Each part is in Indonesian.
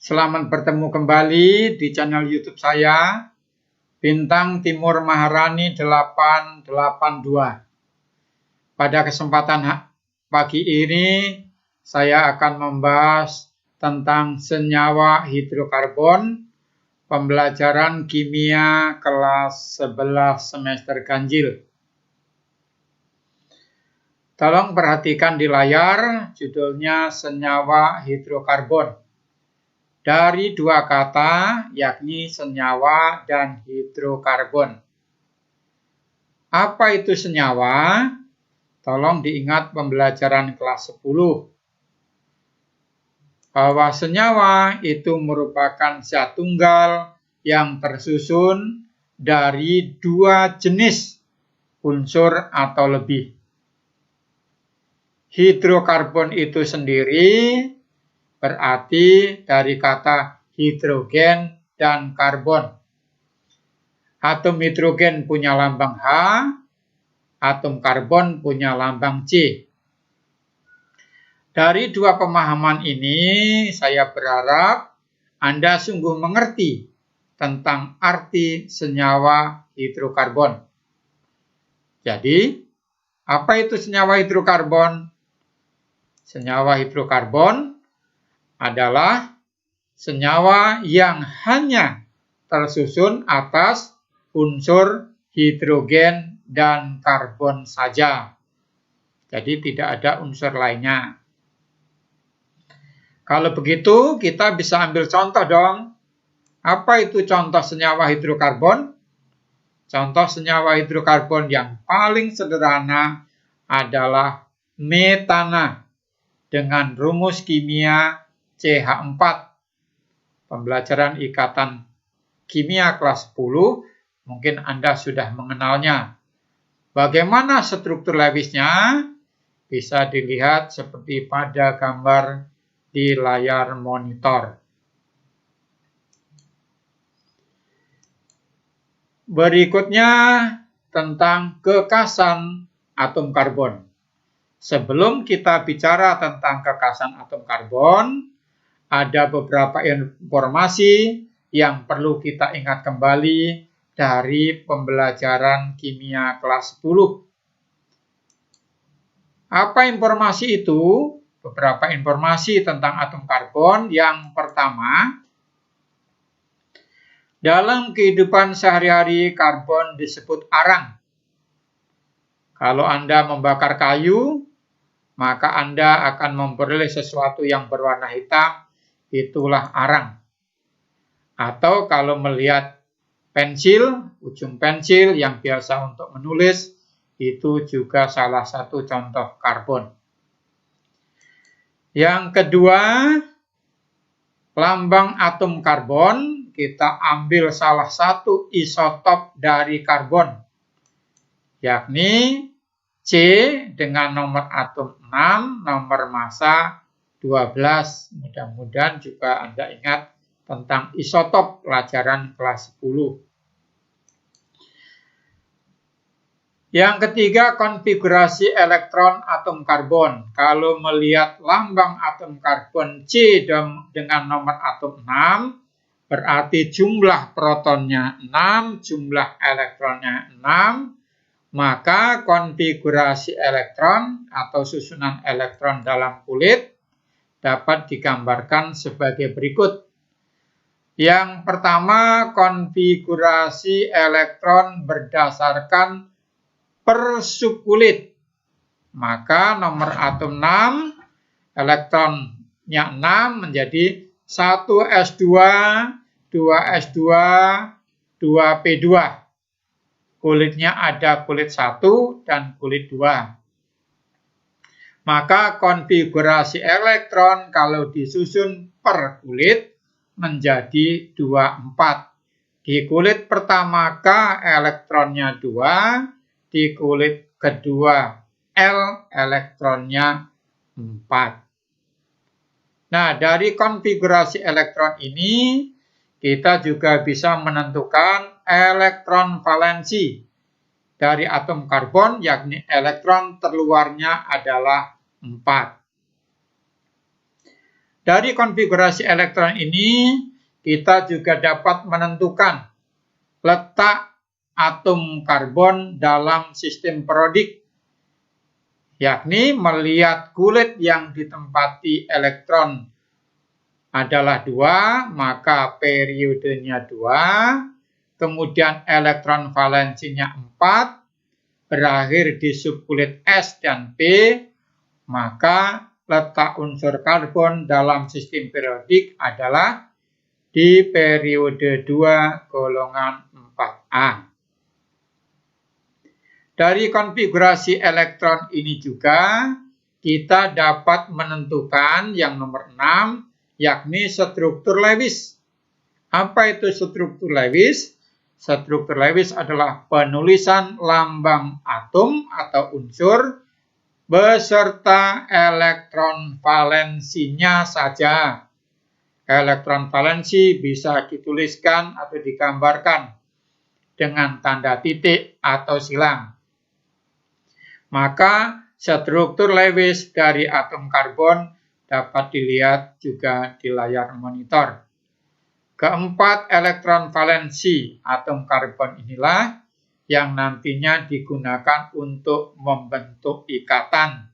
Selamat bertemu kembali di channel YouTube saya, Bintang Timur Maharani 882. Pada kesempatan pagi ini, saya akan membahas tentang senyawa hidrokarbon, pembelajaran kimia kelas 11 semester ganjil. Tolong perhatikan di layar, judulnya senyawa hidrokarbon. Dari dua kata, yakni senyawa dan hidrokarbon. Apa itu senyawa? Tolong diingat pembelajaran kelas 10. Bahwa senyawa itu merupakan zat tunggal yang tersusun dari dua jenis unsur atau lebih. Hidrokarbon itu sendiri berarti dari kata hidrogen dan karbon. Atom hidrogen punya lambang H, atom karbon punya lambang C. Dari dua pemahaman ini, saya berharap Anda sungguh mengerti tentang arti senyawa hidrokarbon. Jadi, apa itu senyawa hidrokarbon? Senyawa hidrokarbon adalah senyawa yang hanya tersusun atas unsur hidrogen dan karbon saja. Jadi tidak ada unsur lainnya. Kalau begitu, kita bisa ambil contoh dong. Apa itu contoh senyawa hidrokarbon? Contoh senyawa hidrokarbon yang paling sederhana adalah metana dengan rumus kimia CH4. Pembelajaran ikatan kimia kelas 10, mungkin Anda sudah mengenalnya. Bagaimana struktur Lewisnya? Bisa dilihat seperti pada gambar di layar monitor. Berikutnya tentang kekasan atom karbon. Sebelum kita bicara tentang kekasan atom karbon, ada beberapa informasi yang perlu kita ingat kembali dari pembelajaran kimia kelas 10. Apa informasi itu? Beberapa informasi tentang atom karbon. Yang pertama, dalam kehidupan sehari-hari karbon disebut arang. Kalau Anda membakar kayu, maka Anda akan memperoleh sesuatu yang berwarna hitam, itulah arang. Atau kalau melihat pensil, ujung pensil yang biasa untuk menulis, itu juga salah satu contoh karbon. Yang kedua, lambang atom karbon, kita ambil salah satu isotop dari karbon, yakni C dengan nomor atom 6, nomor massa 12. Mudah-mudahan juga Anda ingat tentang isotop pelajaran kelas 10. Yang ketiga, konfigurasi elektron atom karbon. Kalau melihat lambang atom karbon C dengan nomor atom 6, berarti jumlah protonnya 6, jumlah elektronnya 6. Maka konfigurasi elektron atau susunan elektron dalam kulit dapat digambarkan sebagai berikut. Yang pertama, konfigurasi elektron berdasarkan per subkulit. Maka nomor atom 6, elektronnya 6 menjadi 1s2, 2s2, 2p2. Kulitnya ada kulit 1 dan kulit 2. Maka konfigurasi elektron kalau disusun per kulit menjadi 24. Di kulit pertama K elektronnya 2, di kulit kedua L elektronnya 4. Nah, dari konfigurasi elektron ini kita juga bisa menentukan elektron valensi dari atom karbon, yakni elektron terluarnya adalah 4. Dari konfigurasi elektron ini, kita juga dapat menentukan letak atom karbon dalam sistem periodik, yakni melihat kulit yang ditempati elektron adalah 2, maka periodenya 2, kemudian elektron valensinya 4, berakhir di subkulit S dan P, maka letak unsur karbon dalam sistem periodik adalah di periode 2 golongan 4A. Dari konfigurasi elektron ini juga kita dapat menentukan yang nomor 6, yakni struktur Lewis. Apa itu struktur Lewis? Struktur Lewis adalah penulisan lambang atom atau unsur beserta elektron valensinya saja. Elektron valensi bisa dituliskan atau digambarkan dengan tanda titik atau silang. Maka struktur Lewis dari atom karbon dapat dilihat juga di layar monitor. Keempat elektron valensi atom karbon inilah yang nantinya digunakan untuk membentuk ikatan.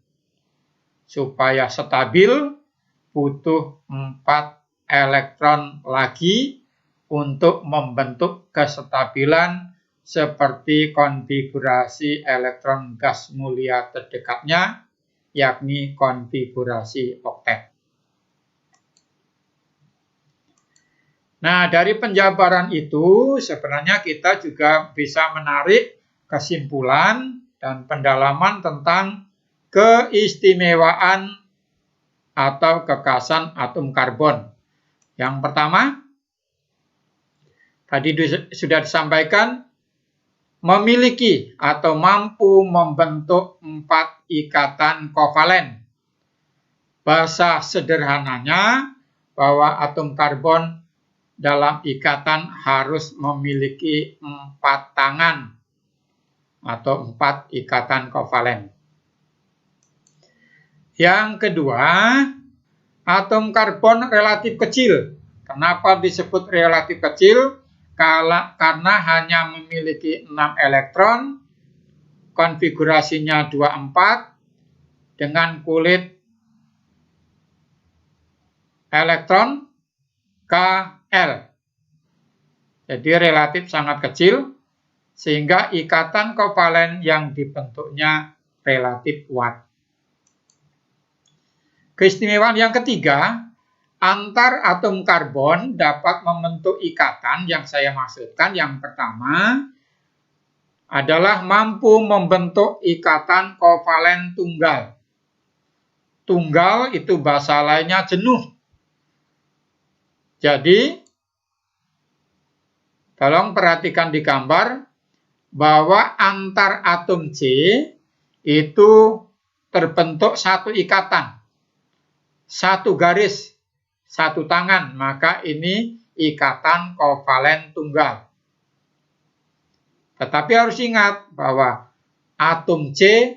Supaya stabil, butuh 4 elektron lagi untuk membentuk kestabilan seperti konfigurasi elektron gas mulia terdekatnya, yakni konfigurasi oktet. Nah, dari penjabaran itu sebenarnya kita juga bisa menarik kesimpulan dan pendalaman tentang keistimewaan atau kekhasan atom karbon. Yang pertama, tadi sudah disampaikan, memiliki atau mampu membentuk 4 ikatan kovalen. Bahasa sederhananya bahwa atom karbon dalam ikatan harus memiliki 4 tangan atau 4 ikatan kovalen. Yang kedua, atom karbon relatif kecil. Kenapa disebut relatif kecil? Karena hanya memiliki 6 elektron, konfigurasinya 24, dengan kulit elektron Kl. Jadi relatif sangat kecil, sehingga ikatan kovalen yang dibentuknya relatif kuat. Keistimewaan yang ketiga, antar atom karbon dapat membentuk ikatan yang saya maksudkan. Yang pertama adalah mampu membentuk ikatan kovalen tunggal. Tunggal itu bahasa lainnya jenuh. Jadi, tolong perhatikan di gambar bahwa antar atom C itu terbentuk satu ikatan, satu garis, satu tangan, maka ini ikatan kovalen tunggal. Tetapi harus ingat bahwa atom C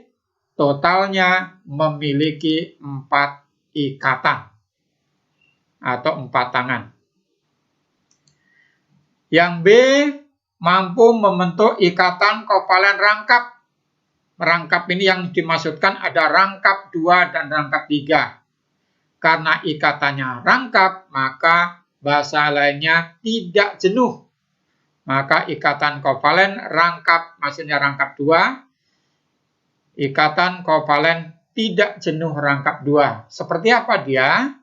totalnya memiliki 4 ikatan atau 4 tangan. Yang B mampu membentuk ikatan kovalen rangkap. Rangkap ini yang dimaksudkan ada rangkap 2 dan rangkap 3. Karena ikatannya rangkap, maka bahasa lainnya tidak jenuh. Maka ikatan kovalen rangkap, maksudnya rangkap 2. Ikatan kovalen tidak jenuh rangkap 2. Seperti apa dia?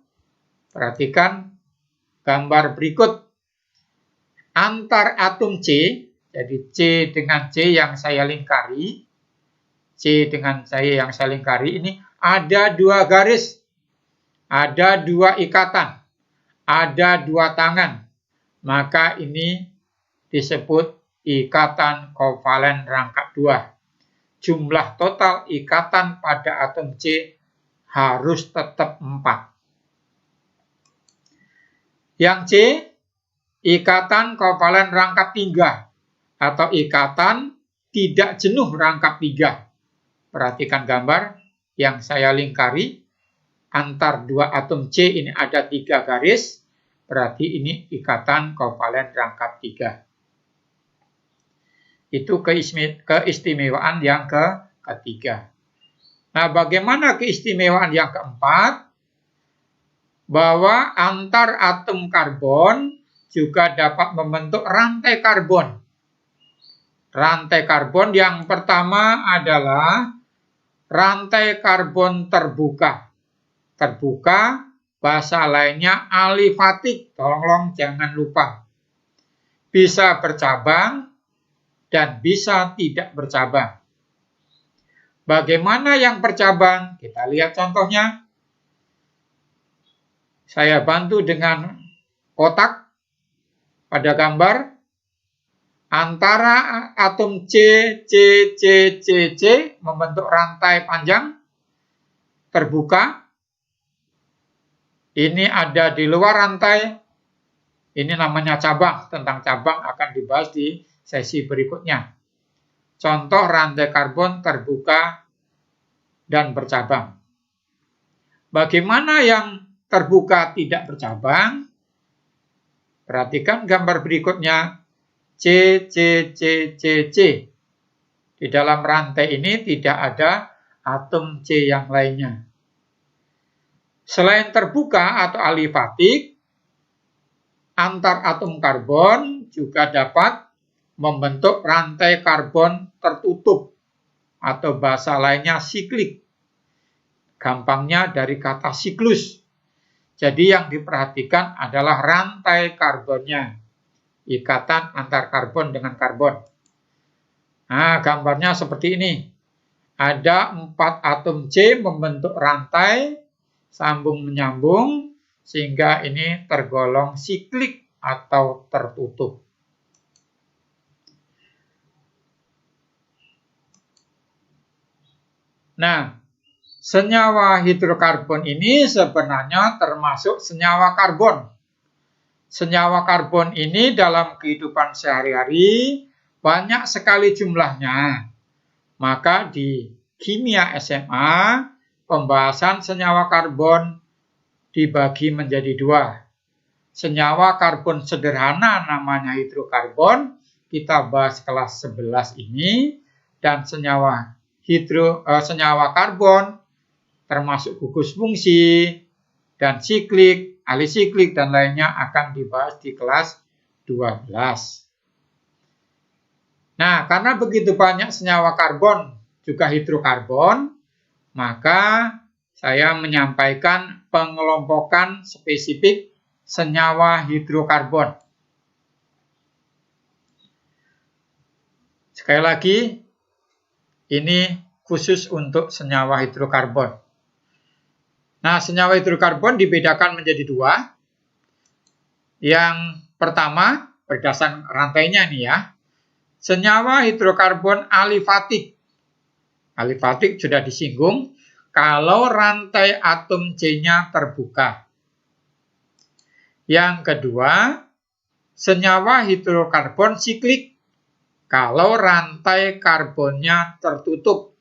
Perhatikan gambar berikut. Antar atom C, jadi C dengan C yang saya lingkari, C dengan C yang saya lingkari ini ada 2 garis. Ada 2 ikatan, ada 2 tangan, maka ini disebut ikatan kovalen rangkap 2. Jumlah total ikatan pada atom C harus tetap 4. Yang C, ikatan kovalen rangkap 3 atau ikatan tidak jenuh rangkap 3. Perhatikan gambar yang saya lingkari. antar dua atom C ini ada 3 garis, berarti ini ikatan kovalen rangkap 3. Itu keistimewaan yang ketiga. Nah, bagaimana keistimewaan yang keempat? Bahwa antar atom karbon juga dapat membentuk rantai karbon. Rantai karbon yang pertama adalah rantai karbon terbuka. Terbuka, bahasa lainnya alifatik. Tolong jangan lupa. Bisa bercabang dan bisa tidak bercabang. Bagaimana yang bercabang? Kita lihat contohnya. Saya bantu dengan kotak pada gambar. Antara atom C, C, C, C, C membentuk rantai panjang terbuka. Ini ada di luar rantai. Ini namanya cabang. Tentang cabang akan dibahas di sesi berikutnya. Contoh rantai karbon terbuka dan bercabang. Bagaimana yang terbuka tidak bercabang? Perhatikan gambar berikutnya. C, C, C, C, C. Di dalam rantai ini tidak ada atom C yang lainnya. Selain terbuka atau alifatik, antar atom karbon juga dapat membentuk rantai karbon tertutup atau bahasa lainnya siklik. Gampangnya dari kata siklus. Jadi yang diperhatikan adalah rantai karbonnya. Ikatan antar karbon dengan karbon. Nah, gambarnya seperti ini. Ada 4 atom C membentuk rantai sambung menyambung sehingga ini tergolong siklik atau tertutup. Nah, senyawa hidrokarbon ini sebenarnya termasuk senyawa karbon. Senyawa karbon ini dalam kehidupan sehari-hari banyak sekali jumlahnya. Maka di kimia SMA, pembahasan senyawa karbon dibagi menjadi 2. Senyawa karbon sederhana namanya hidrokarbon, kita bahas kelas 11 ini. Dan senyawa karbon termasuk gugus fungsi dan siklik, alisiklik dan lainnya akan dibahas di kelas 12. Nah, karena begitu banyak senyawa karbon juga hidrokarbon, maka saya menyampaikan pengelompokan spesifik senyawa hidrokarbon. Sekali lagi, ini khusus untuk senyawa hidrokarbon. Nah, senyawa hidrokarbon dibedakan menjadi 2. Yang pertama, berdasarkan rantainya nih ya. Senyawa hidrokarbon alifatik. Alifatik sudah disinggung kalau rantai atom C-nya terbuka. Yang kedua, senyawa hidrokarbon siklik kalau rantai karbonnya tertutup.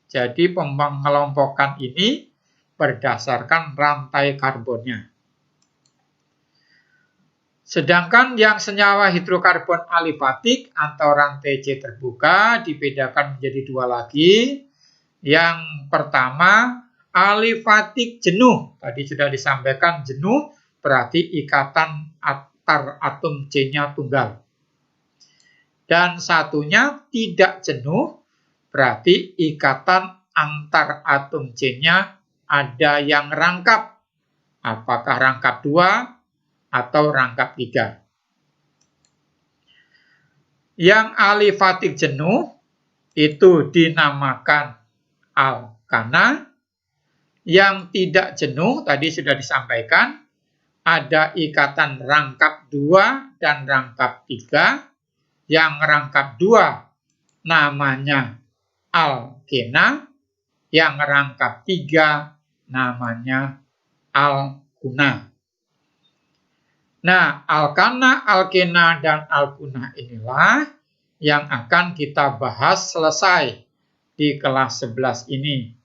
Jadi pengelompokan ini berdasarkan rantai karbonnya. Sedangkan yang senyawa hidrokarbon alifatik atau rantai C terbuka dibedakan menjadi 2 lagi. Yang pertama, alifatik jenuh. Tadi sudah disampaikan jenuh berarti ikatan antar atom C-nya tunggal. Dan satunya tidak jenuh berarti ikatan antar atom C-nya ada yang rangkap. Apakah rangkap 2 atau rangkap 3. Yang alifatik jenuh itu dinamakan alkana. Yang tidak jenuh tadi sudah disampaikan ada ikatan rangkap 2 dan rangkap 3. Yang rangkap 2 namanya alkena. Yang rangkap 3 namanya alkuna. Nah, alkana, alkena, dan alkuna inilah yang akan kita bahas selesai di kelas 11 ini.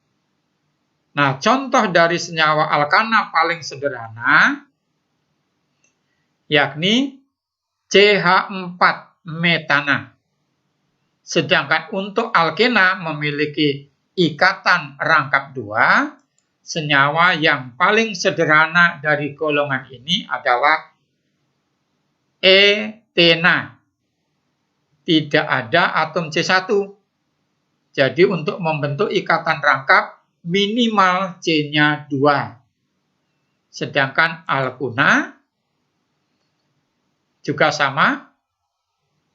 Nah, contoh dari senyawa alkana paling sederhana yakni CH4 metana. Sedangkan untuk alkena memiliki ikatan rangkap 2, senyawa yang paling sederhana dari golongan ini adalah etena. Tidak ada atom C1. Jadi untuk membentuk ikatan rangkap minimal C-nya 2. Sedangkan alkuna juga sama,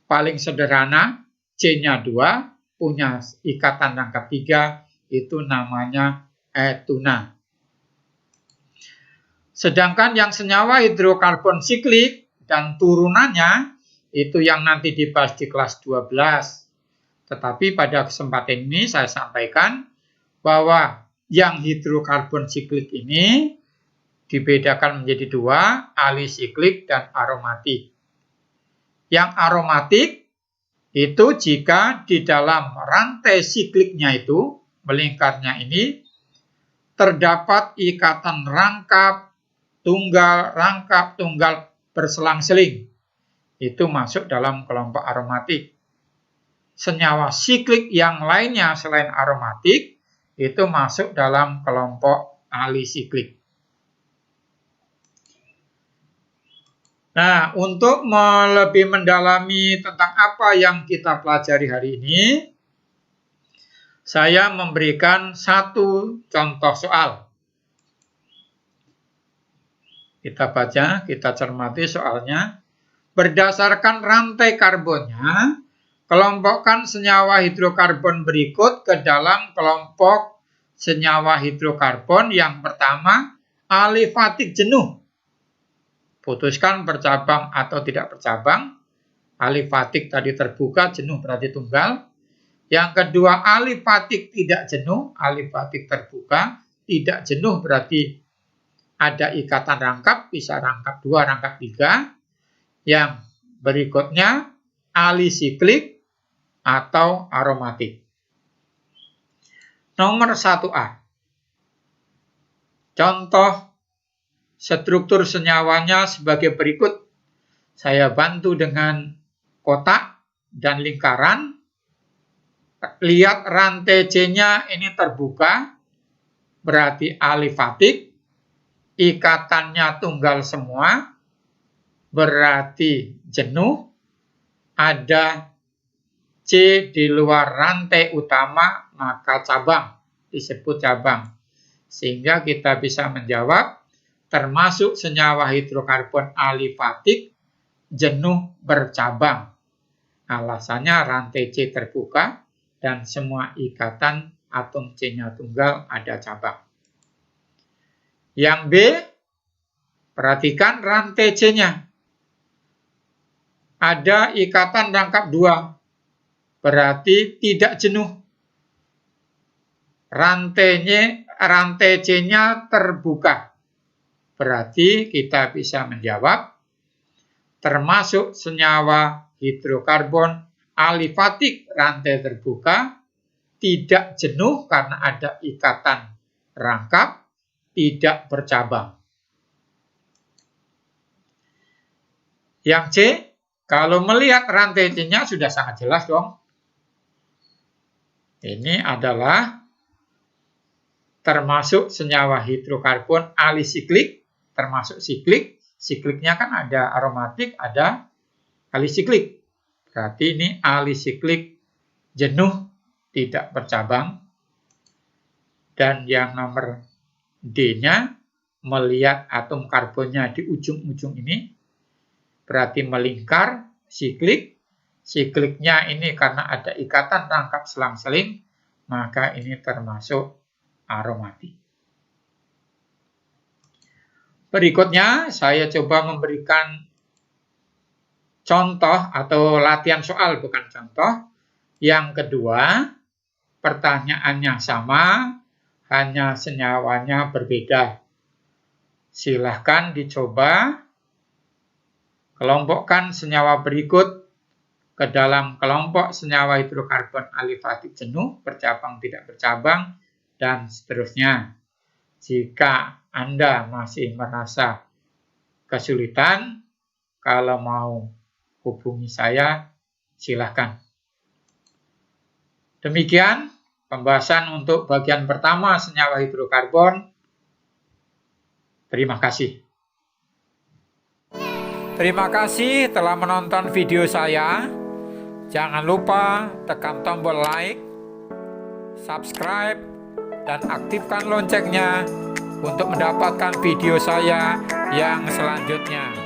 paling sederhana C-nya 2, punya ikatan rangkap 3, itu namanya etuna. Sedangkan yang senyawa hidrokarbon siklik dan turunannya itu yang nanti dibahas di kelas 12. Tetapi pada kesempatan ini saya sampaikan bahwa yang hidrokarbon siklik ini dibedakan menjadi 2, alisiklik dan aromatik. Yang aromatik itu jika di dalam rantai sikliknya itu, melingkarnya ini, terdapat ikatan rangkap tunggal berselang-seling. Itu masuk dalam kelompok aromatik. Senyawa siklik yang lainnya selain aromatik, itu masuk dalam kelompok alisiklik. Nah, untuk lebih mendalami tentang apa yang kita pelajari hari ini, saya memberikan satu contoh soal. Kita baca, kita cermati soalnya. Berdasarkan rantai karbonnya, kelompokkan senyawa hidrokarbon berikut ke dalam kelompok senyawa hidrokarbon. Yang pertama, alifatik jenuh. Putuskan bercabang atau tidak bercabang. Alifatik tadi terbuka, jenuh berarti tunggal. Yang kedua, alifatik tidak jenuh. Alifatik terbuka, tidak jenuh berarti ada ikatan rangkap, bisa rangkap 2, rangkap 3. Yang berikutnya, alisiklik atau aromatik. Nomor 1A. Contoh struktur senyawanya sebagai berikut. Saya bantu dengan kotak dan lingkaran. Lihat rantai C-nya ini terbuka, berarti alifatik. Ikatannya tunggal semua, berarti jenuh. Ada C di luar rantai utama, maka cabang, disebut cabang. Sehingga kita bisa menjawab, termasuk senyawa hidrokarbon alifatik, jenuh bercabang. Alasannya rantai C terbuka dan semua ikatan atom C-nya tunggal ada cabang. Yang B, perhatikan rantai C-nya. Ada ikatan rangkap 2, berarti tidak jenuh. Rantai C-nya terbuka. Berarti kita bisa menjawab termasuk senyawa hidrokarbon alifatik rantai terbuka, tidak jenuh karena ada ikatan rangkap, tidak bercabang. Yang C, kalau melihat rantai C-nya sudah sangat jelas dong. Ini adalah termasuk senyawa hidrokarbon alisiklik, termasuk siklik. Sikliknya kan ada aromatik, ada alisiklik. Berarti ini alisiklik jenuh, tidak bercabang. Dan yang nomor D-nya, melihat atom karbonnya di ujung-ujung ini, berarti melingkar, siklik. Sikliknya ini karena ada ikatan rangkap selang-seling, maka ini termasuk aromatik. Berikutnya, saya coba memberikan contoh atau latihan soal, bukan contoh. Yang kedua, pertanyaannya sama, hanya senyawanya berbeda. Silahkan dicoba. Kelompokkan senyawa berikut ke dalam kelompok senyawa hidrokarbon alifatik jenuh, bercabang tidak bercabang, dan seterusnya. Jika Anda masih merasa kesulitan, kalau mau hubungi saya, silakan. Demikian pembahasan untuk bagian pertama senyawa hidrokarbon. Terima kasih. Terima kasih telah menonton video saya. Jangan lupa tekan tombol like, subscribe, dan aktifkan loncengnya untuk mendapatkan video saya yang selanjutnya.